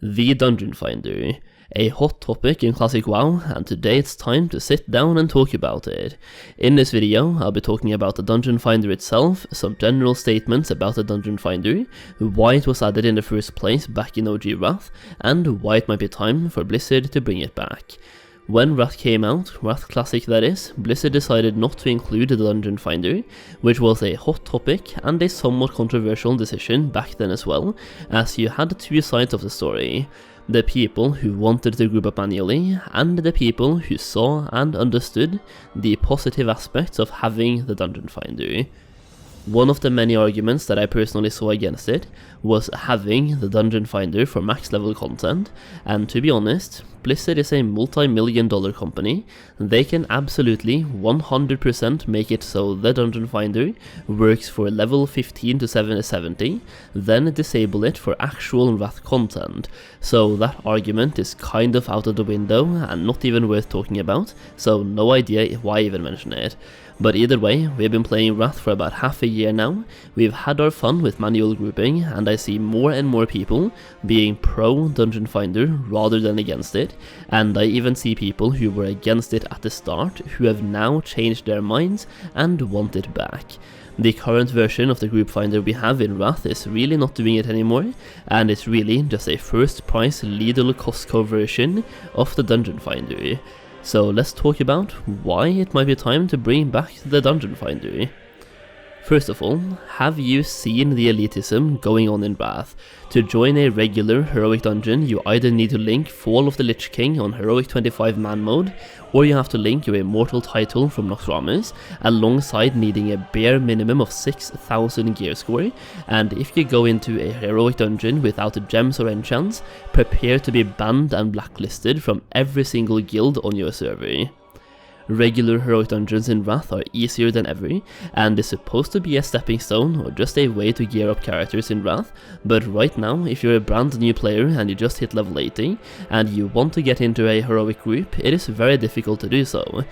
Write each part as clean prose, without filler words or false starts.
The Dungeon Finder, a hot topic in Classic WoW, and today it's time to sit down and talk about it. In this video, I'll be talking about the Dungeon Finder itself, some general statements about the Dungeon Finder, why it was added in the first place back in OG Wrath, and why it might be time for Blizzard to bring it back. When Wrath came out, Wrath Classic that is, Blizzard decided not to include the Dungeon Finder, which was a hot topic and a somewhat controversial decision back then as well, as you had two sides of the story. The people who wanted to group up manually, and the people who saw and understood the positive aspects of having the Dungeon Finder. One of the many arguments that I personally saw against it was having the Dungeon Finder for max level content, and to be honest, Blizzard is a multi-million-dollar company. They can absolutely 100% make it so the Dungeon Finder works for level 15 to 70, then disable it for actual Wrath content. So that argument is kind of out of the window and not even worth talking about, so no idea why even mention it. But either way, we've been playing Wrath for about half a year now, we've had our fun with manual grouping, and I see more and more people being pro Dungeon Finder rather than against it, and I even see people who were against it at the start who have now changed their minds and want it back. The current version of the group finder we have in Wrath is really not doing it anymore, and it's really just a first price Lidl Costco version of the Dungeon Finder. So let's talk about why it might be time to bring back the Dungeon Finder. First of all, have you seen the elitism going on in Wrath? To join a regular heroic dungeon, you either need to link Fall of the Lich King on heroic 25 man mode, or you have to link your immortal title from Noxramas, alongside needing a bare minimum of 6,000 gear score, and if you go into a heroic dungeon without gems or enchants, prepare to be banned and blacklisted from every single guild on your server. Regular heroic dungeons in Wrath are easier than ever, and is supposed to be a stepping stone or just a way to gear up characters in Wrath, but right now, if you're a brand new player and you just hit level 80, and you want to get into a heroic group, it is very difficult to do so.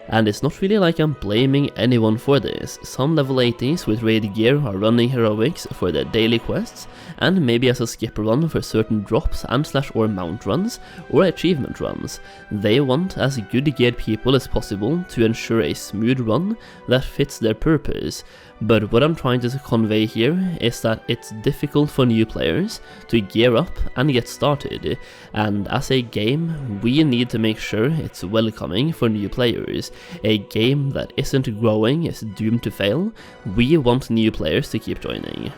And it's not really like I'm blaming anyone for this. Some level 80s with raid gear are running heroics for their daily quests, and maybe as a skip run for certain drops and or mount runs, or achievement runs. They want as good geared people as possible to ensure a smooth run that fits their purpose. But what I'm trying to convey here is that it's difficult for new players to gear up and get started, and as a game, we need to make sure it's welcoming for new players. A game that isn't growing is doomed to fail. We want new players to keep joining.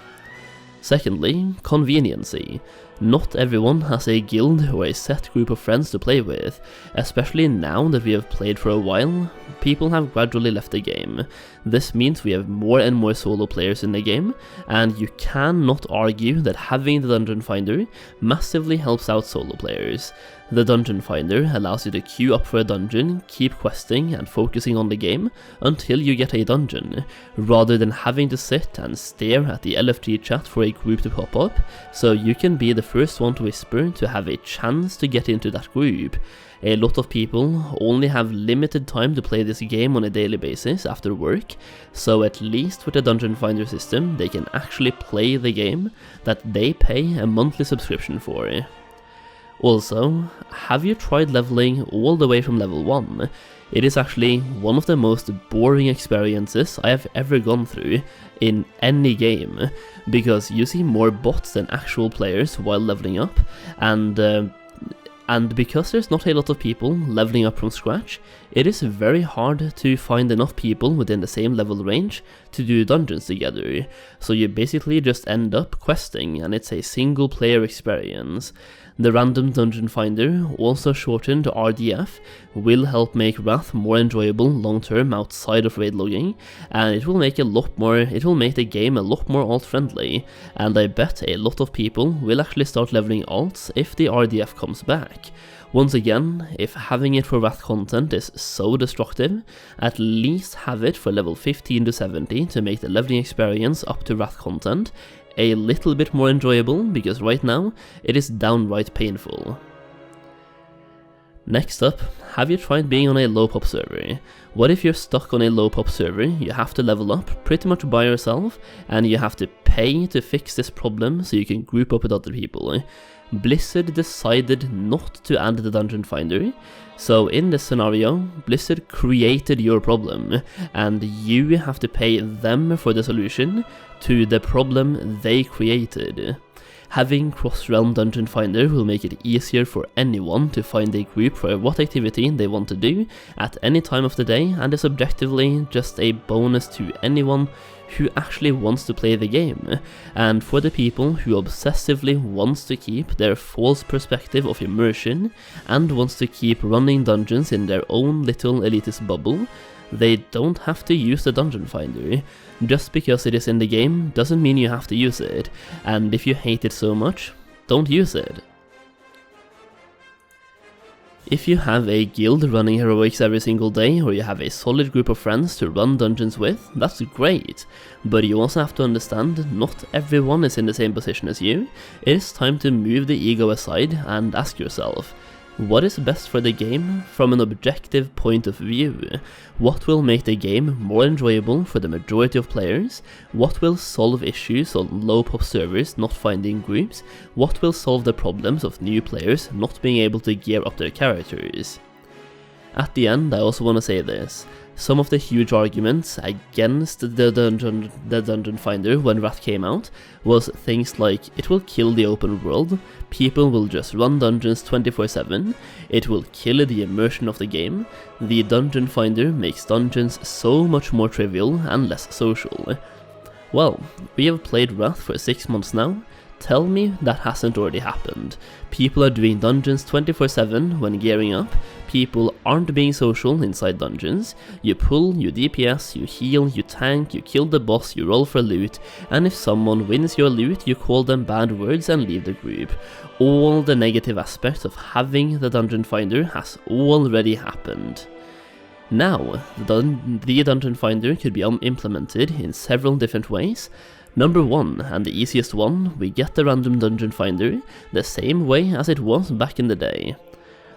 Secondly, conveniency. Not everyone has a guild or a set group of friends to play with, especially now that we have played for a while. People have gradually left the game. This means we have more and more solo players in the game, and you cannot argue that having the Dungeon Finder massively helps out solo players. The Dungeon Finder allows you to queue up for a dungeon, keep questing and focusing on the game until you get a dungeon, rather than having to sit and stare at the LFG chat for a group to pop up, so you can be the first one to whisper to have a chance to get into that group. A lot of people only have limited time to play this game on a daily basis after work, so at least with the Dungeon Finder system they can actually play the game that they pay a monthly subscription for. Also, have you tried leveling all the way from level 1? It is actually one of the most boring experiences I have ever gone through in any game, because you see more bots than actual players while leveling up, and because there's not a lot of people leveling up from scratch, it is very hard to find enough people within the same level range to do dungeons together, so you basically just end up questing and it's a single player experience. The random Dungeon Finder, also shortened to RDF, will help make Wrath more enjoyable long term outside of raid logging, and it will make the game a lot more alt friendly, and I bet a lot of people will actually start leveling alts if the RDF comes back. Once again, if having it for Wrath content is so destructive, at least have it for level 15 to 70 to make the leveling experience up to Wrath content a little bit more enjoyable, because right now it is downright painful. Next up, have you tried being on a low pop server? What if you're stuck on a low pop server, you have to level up pretty much by yourself, and you have to pay to fix this problem so you can group up with other people? Blizzard decided not to add the dungeon finder, so in this scenario, Blizzard created your problem, and you have to pay them for the solution to the problem they created. Having cross-realm dungeon finder will make it easier for anyone to find a group for what activity they want to do at any time of the day, and is objectively just a bonus to anyone who actually wants to play the game, and for the people who obsessively wants to keep their false perspective of immersion and wants to keep running dungeons in their own little elitist bubble, they don't have to use the dungeon finder. Just because it is in the game doesn't mean you have to use it, and if you hate it so much, don't use it. If you have a guild running heroics every single day, or you have a solid group of friends to run dungeons with, that's great, but you also have to understand not everyone is in the same position as you. It is time to move the ego aside and ask yourself, what is best for the game from an objective point of view? What will make the game more enjoyable for the majority of players? What will solve issues on low pop servers not finding groups? What will solve the problems of new players not being able to gear up their characters? At the end, I also want to say this. Some of the huge arguments against the dungeon finder when Wrath came out was things like it will kill the open world, people will just run dungeons 24/7, it will kill the immersion of the game, the dungeon finder makes dungeons so much more trivial and less social. Well, we have played Wrath for 6 months now. Tell me that hasn't already happened. People are doing dungeons 24/7 when gearing up, people aren't being social inside dungeons, you pull, you DPS, you heal, you tank, you kill the boss, you roll for loot, and if someone wins your loot you call them bad words and leave the group. All the negative aspects of having the dungeon finder has already happened. Now, the dungeon finder could be implemented in several different ways. Number 1, and the easiest one, we get the random dungeon finder the same way as it was back in the day.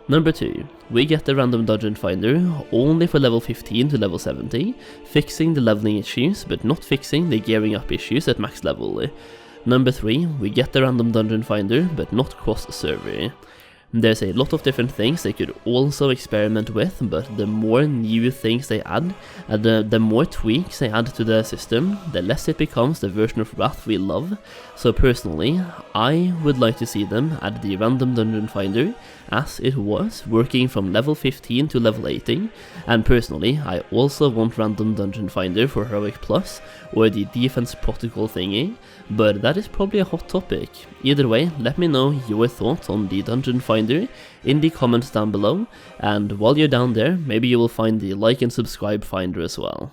Number 2, we get the random dungeon finder only for level 15 to level 70, fixing the leveling issues but not fixing the gearing up issues at max level. Number 3, we get the random dungeon finder but not cross server. There's a lot of different things they could also experiment with, but the more new things they add, the more tweaks they add to the system, the less it becomes the version of Wrath we love. So personally, I would like to see them add the random dungeon finder as it was, working from level 15 to level 80, and personally I also want random dungeon finder for Heroic Plus or the defense protocol thingy, but that is probably a hot topic. Either way, let me know your thoughts on the dungeon finder in the comments down below, and while you're down there, maybe you will find the like and subscribe finder as well.